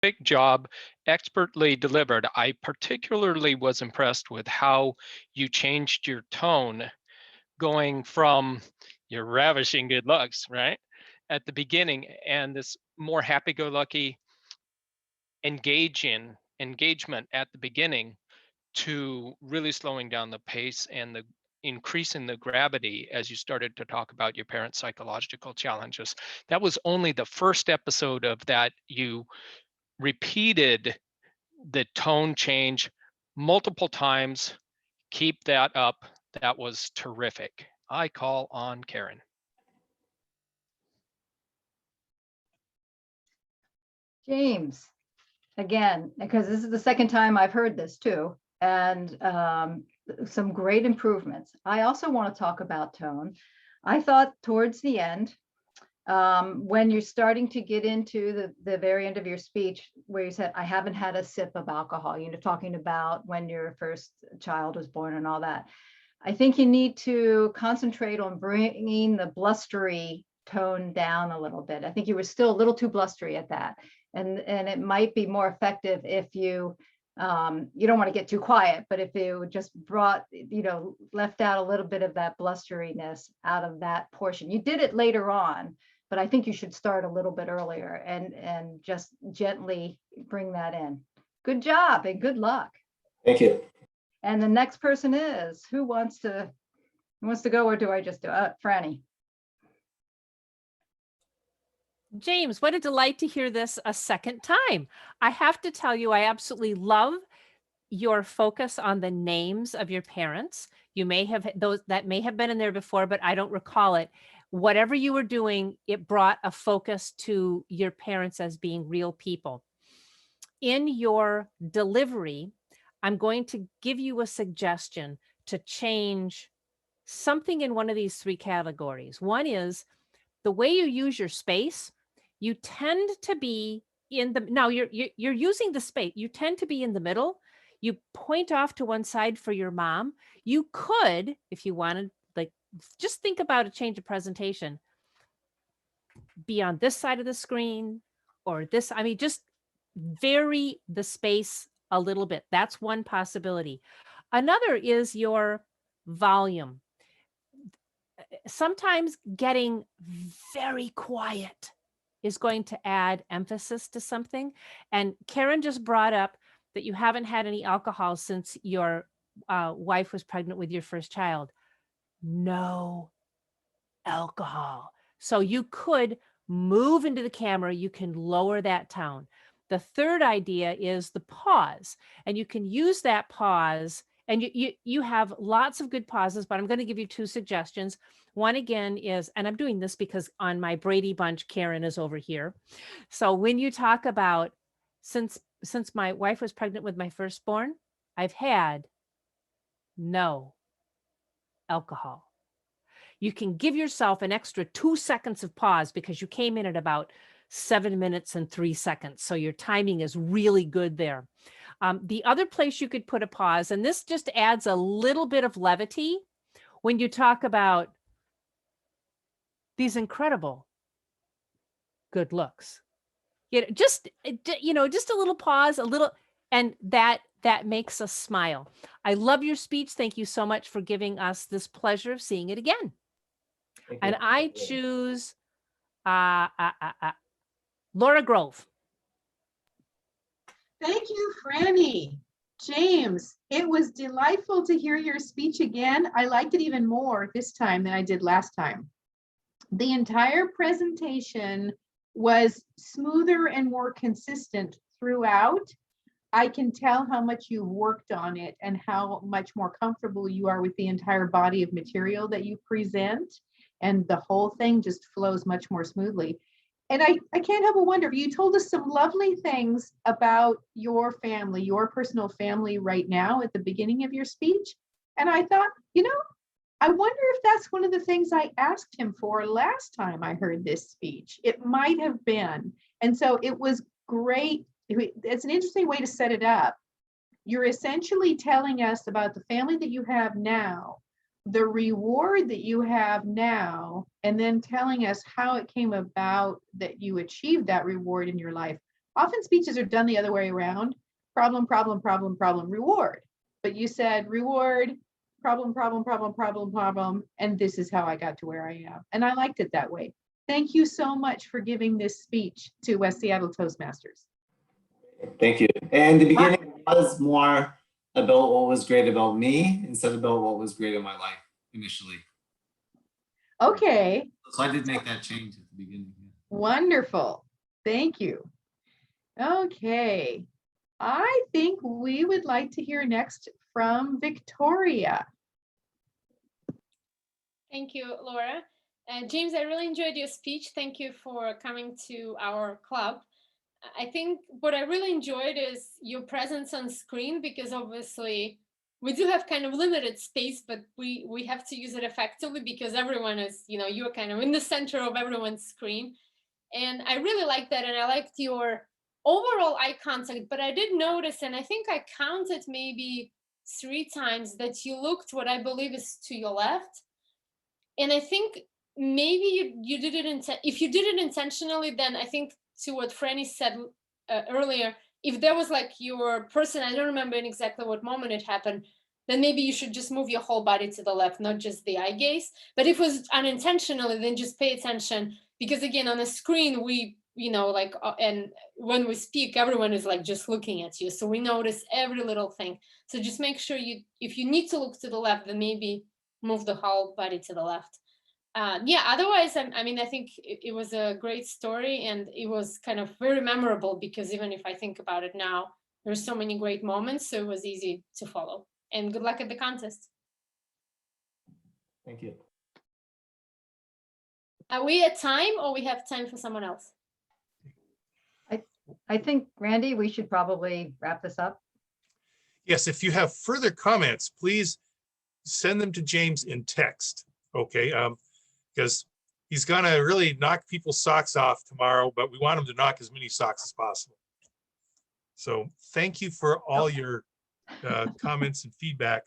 Big job, expertly delivered. I particularly was impressed with how you changed your tone going from your ravishing good looks, right? At the beginning, and this more happy-go-lucky engagement at the beginning to really slowing down the pace and the increasing the gravity as you started to talk about your parents' psychological challenges. That was only the first episode of that. You repeated the tone change multiple times. Keep that up. That was terrific. I call on Karen. James, again, because this is the second time I've heard this too, and some great improvements. I also want to talk about tone. I thought towards the end, when you're starting to get into the very end of your speech, where you said, I haven't had a sip of alcohol, talking about when your first child was born and all that. I think you need to concentrate on bringing the blustery tone down a little bit. I think you were still a little too blustery at that. And it might be more effective if you don't want to get too quiet, but if you just brought, left out a little bit of that blusteriness out of that portion. You did it later on, but I think you should start a little bit earlier and just gently bring that in. Good job and good luck. Thank you. And the next person is, who wants to go, or do I just do it? Franny. James, what a delight to hear this a second time. I have to tell you, I absolutely love your focus on the names of your parents. You may have those that may have been in there before, but I don't recall it. Whatever you were doing, it brought a focus to your parents as being real people. In your delivery, I'm going to give you a suggestion to change something in one of these three categories. One is the way you use your space. You tend to be in the, now you're using the space. You tend to be in the middle. You point off to one side for your mom. You could, if you wanted, like, just think about a change of presentation. Be on this side of the screen or this, I mean, just vary the space a little bit. That's one possibility. Another is your volume. Sometimes getting very quiet is going to add emphasis to something. And Karen just brought up that you haven't had any alcohol since your wife was pregnant with your first child. No alcohol. So you could move into the camera. You can lower that tone. The third idea is the pause, and you can use that pause. And you have lots of good pauses, but I'm going to give you two suggestions. One again is, and I'm doing this because on my Brady Bunch, Karen is over here. So when you talk about, since my wife was pregnant with my firstborn, I've had no alcohol. You can give yourself an extra 2 seconds of pause because you came in at about 7 minutes and 3 seconds. So your timing is really good there. The other place you could put a pause, and this just adds a little bit of levity when you talk about these incredible good looks. Just a little pause, a little, and that makes us smile. I love your speech. Thank you so much for giving us this pleasure of seeing it again. And I choose Laura Grove. Thank you, Franny. James, it was delightful to hear your speech again. I liked it even more this time than I did last time. The entire presentation was smoother and more consistent throughout. I can tell how much you've worked on it and how much more comfortable you are with the entire body of material that you present. And the whole thing just flows much more smoothly. And I can't help but wonder, you told us some lovely things about your family, your personal family right now at the beginning of your speech. And I thought, I wonder if that's one of the things I asked him for last time I heard this speech. It might have been. And so it was great. It's an interesting way to set it up. You're essentially telling us about the family that you have now, the reward that you have now, and then telling us how it came about that you achieved that reward in your life. Often speeches are done the other way around. Problem, problem, problem, problem, reward. But you said reward, problem, problem, problem, problem, problem, and this is how I got to where I am. And I liked it that way. Thank you so much for giving this speech to West Seattle Toastmasters. Thank you. And the beginning was more about what was great about me instead of about what was great in my life initially. Okay, So I did make that change at the beginning. wonderful. Thank you. Okay, I think we would like to hear next from Victoria. Thank you, Laura. James, I really enjoyed your speech. Thank you for coming to our club. I think what I really enjoyed is your presence on screen, because obviously we do have kind of limited space, but we have to use it effectively because everyone is, you're kind of in the center of everyone's screen. And I really liked that. And I liked your overall eye contact, but I did notice, and I think I counted maybe 3 times that you looked what I believe is to your left. And I think maybe you did it, if you did it intentionally, then I think to what Franny said earlier, if there was like your person, I don't remember in exactly what moment it happened, then maybe you should just move your whole body to the left, not just the eye gaze. But if it was unintentionally, then just pay attention, because again, on the screen, we, and when we speak, everyone is like just looking at you. So we notice every little thing. So just make sure if you need to look to the left, then maybe move the whole body to the left. Yeah, otherwise, I think it was a great story, and it was kind of very memorable, because even if I think about it now, there's so many great moments, so it was easy to follow. And good luck at the contest. Thank you. Are we at time, or we have time for someone else? I think, Randy, we should probably wrap this up. Yes, if you have further comments, please send them to James in text, okay? Because he's gonna really knock people's socks off tomorrow, but we want him to knock as many socks as possible. So thank you for all your comments and feedback.